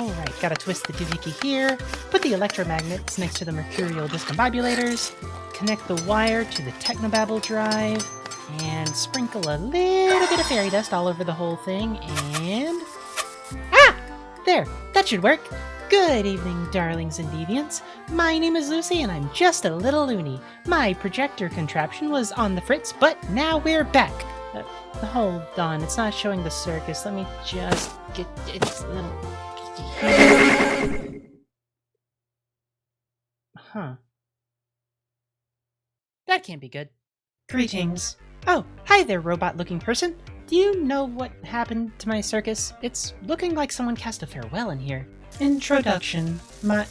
Alright, gotta twist the doohickey here, put the electromagnets next to the mercurial discombobulators, connect the wire to the technobabble drive, and sprinkle a little bit of fairy dust all over the whole thing, and... Ah! There! That should work! Good evening, darlings and deviants. My name is Lucy, and I'm just a little loony. My projector contraption was on the fritz, but now we're back. Hold on, it's not showing the circus. Let me just get its little... Huh. That can't be good. Greetings. Oh, hi there, robot-looking person. Do you know what happened to my circus? It's looking like someone cast a farewell in here. Introduction. My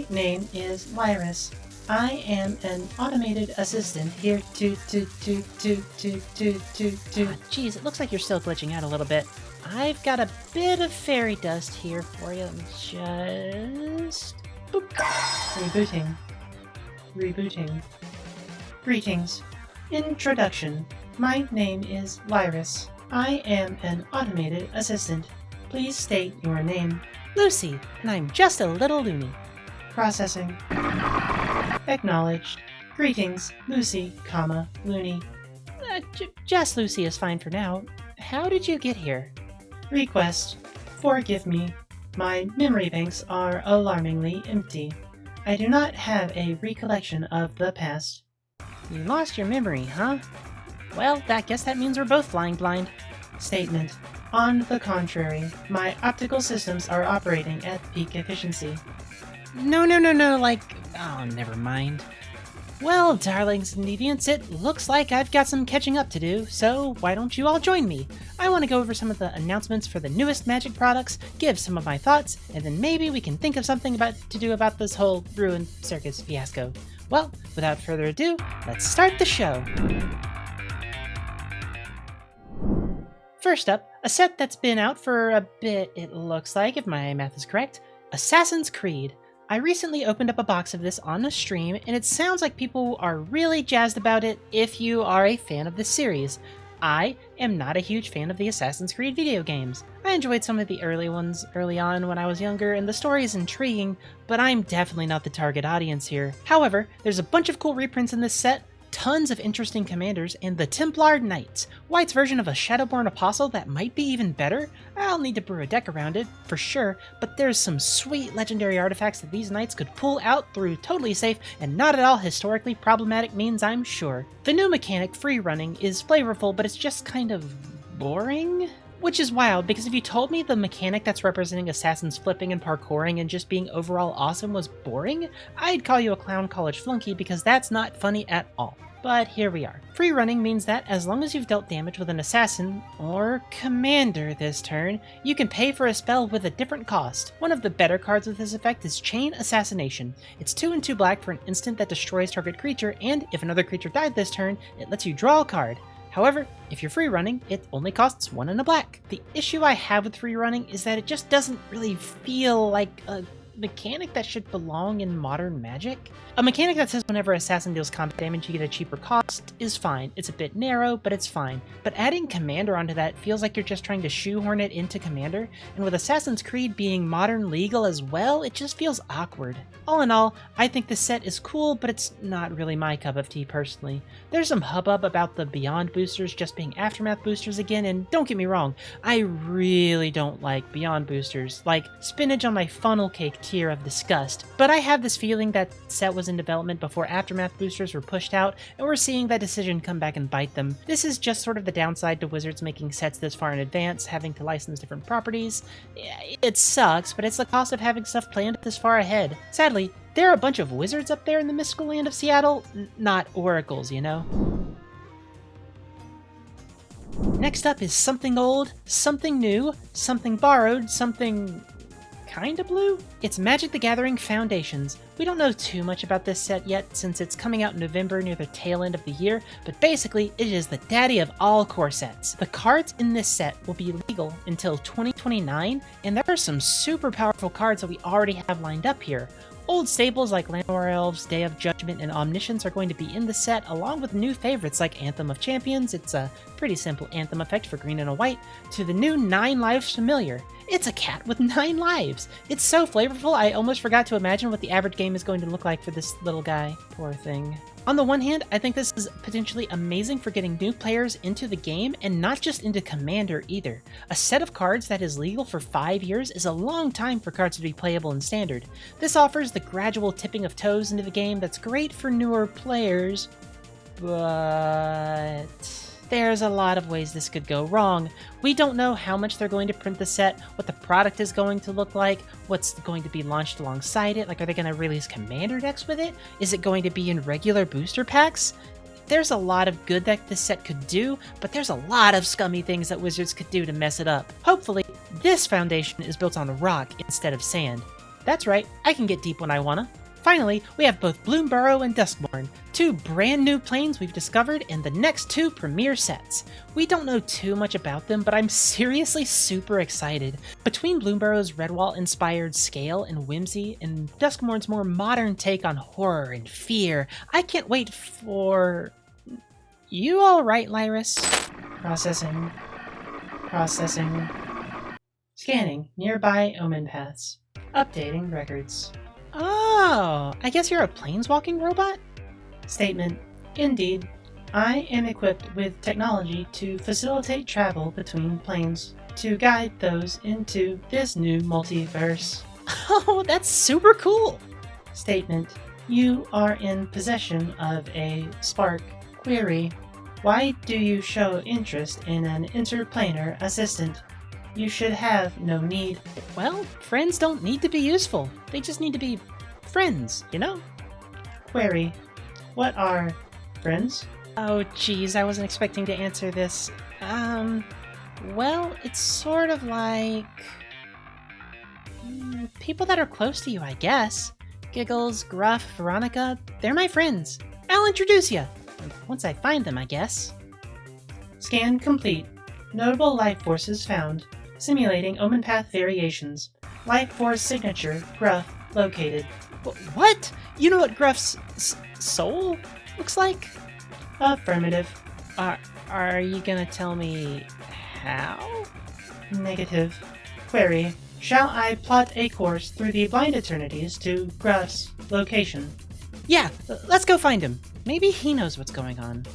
name is Lyris. I am an automated assistant here Geez, it looks like you're still glitching out a little bit. I've got a bit of fairy dust here for you. Let me just... Boop. Rebooting. Greetings. Introduction. My name is Lyris. I am an automated assistant. Please state your name. Lucy, and I'm just a little loony. Processing. Acknowledged. Greetings, Lucy, loony. Just Lucy is fine for now. How did you get here? Request. Forgive me. My memory banks are alarmingly empty. I do not have a recollection of the past. You lost your memory, huh? Well, I guess that means we're both flying blind. Statement. On the contrary, my optical systems are operating at peak efficiency. No, like... Oh, never mind. Well, darlings and deviants, it looks like I've got some catching up to do, so why don't you all join me? I want to go over some of the announcements for the newest Magic products, give some of my thoughts, and then maybe we can think of something to do about this whole ruined circus fiasco. Well, without further ado, let's start the show! First up, a set that's been out for a bit, it looks like, if my math is correct, Assassin's Creed. I recently opened up a box of this on a stream, and it sounds like people are really jazzed about it if you are a fan of the series. I am not a huge fan of the Assassin's Creed video games. I enjoyed some of the early ones early on when I was younger, and the story is intriguing, but I'm definitely not the target audience here. However, there's a bunch of cool reprints in this set, tons of interesting commanders, and the Templar Knights, White's version of a Shadowborn Apostle that might be even better. I'll need to brew a deck around it, for sure, but there's some sweet legendary artifacts that these knights could pull out through totally safe and not at all historically problematic means, I'm sure. The new mechanic, free running, is flavorful, but it's just kind of boring? Which is wild, because if you told me the mechanic that's representing assassins flipping and parkouring and just being overall awesome was boring, I'd call you a clown college flunky, because that's not funny at all. But here we are. Free running means that as long as you've dealt damage with an assassin, or commander this turn, you can pay for a spell with a different cost. One of the better cards with this effect is Chain Assassination. It's 2 and 2 black for an instant that destroys target creature, and if another creature died this turn, it lets you draw a card. However, if you're free running, it only costs 1 and a black. The issue I have with free running is that it just doesn't really feel like a mechanic that should belong in modern Magic. A mechanic that says whenever assassin deals combat damage you get a cheaper cost is fine. It's a bit narrow, but it's fine. But adding Commander onto that feels like you're just trying to shoehorn it into Commander, and with Assassin's Creed being modern legal as well, it just feels awkward. All in all, I think this set is cool, but it's not really my cup of tea personally. There's some hubbub about the Beyond boosters just being Aftermath boosters again, and don't get me wrong, I really don't like Beyond boosters, like spinach on my funnel cake tier of disgust, but I have this feeling that set was in development before Aftermath boosters were pushed out, and we're seeing that decision come back and bite them. This is just sort of the downside to Wizards making sets this far in advance, having to license different properties. It sucks, but it's the cost of having stuff planned this far ahead. Sadly, there are a bunch of wizards up there in the mystical land of Seattle, not oracles, you know? Next up is something old, something new, something borrowed, something kinda blue? It's Magic the Gathering Foundations. We don't know too much about this set yet since it's coming out in November near the tail end of the year, but basically it is the daddy of all core sets. The cards in this set will be legal until 2029, and there are some super powerful cards that we already have lined up here. Old staples like Llanowar Elves, Day of Judgment, and Omniscience are going to be in the set, along with new favorites like Anthem of Champions, it's a pretty simple Anthem effect for green and a white, to the new 9 Lives Familiar. It's a cat with 9 lives! It's so flavorful, I almost forgot to imagine what the average game is going to look like for this little guy. Poor thing. On the one hand, I think this is potentially amazing for getting new players into the game, and not just into Commander either. A set of cards that is legal for 5 years is a long time for cards to be playable in Standard. This offers the gradual tipping of toes into the game that's great for newer players, but there's a lot of ways this could go wrong. We don't know how much they're going to print the set, what the product is going to look like, what's going to be launched alongside it. Like, are they going to release Commander decks with it? Is it going to be in regular booster packs? There's a lot of good that this set could do, but there's a lot of scummy things that Wizards could do to mess it up. Hopefully, this foundation is built on rock instead of sand. That's right, I can get deep when I wanna. Finally, we have both Bloomburrow and Duskmourn, 2 brand new planes we've discovered in the next 2 premiere sets. We don't know too much about them, but I'm seriously super excited. Between Bloomburrow's Redwall-inspired scale and whimsy, and Duskmourn's more modern take on horror and fear, I can't wait for... You alright, Lyris? Processing. Processing. Scanning nearby omen paths. Updating records. Oh, I guess you're a planeswalking robot? Statement. Indeed, I am equipped with technology to facilitate travel between planes, to guide those into this new multiverse. Oh, that's super cool! Statement. You are in possession of a spark. Query. Why do you show interest in an interplanar assistant? You should have no need. Well, friends don't need to be useful. They just need to be friends, you know? Query. What are friends? Oh geez, I wasn't expecting to answer this. Well, it's sort of like... people that are close to you, I guess. Giggles, Gruff, Veronica, they're my friends. I'll introduce you. Once I find them, I guess. Scan complete. Notable life forces found. Simulating omen path variations. Life force signature, Gruff, located. What? You know what Gruff's soul looks like? Affirmative. Are you gonna tell me how? Negative. Query. Shall I plot a course through the blind eternities to Gruff's location? Yeah, let's go find him. Maybe he knows what's going on.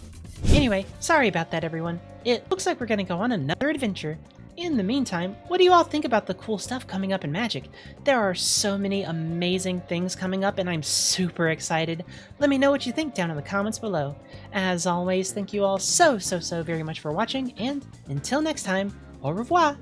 Anyway, sorry about that, everyone. It looks like we're gonna go on another adventure. In the meantime, what do you all think about the cool stuff coming up in Magic? There are so many amazing things coming up, and I'm super excited. Let me know what you think down in the comments below. As always, thank you all so very much for watching, and until next time, au revoir!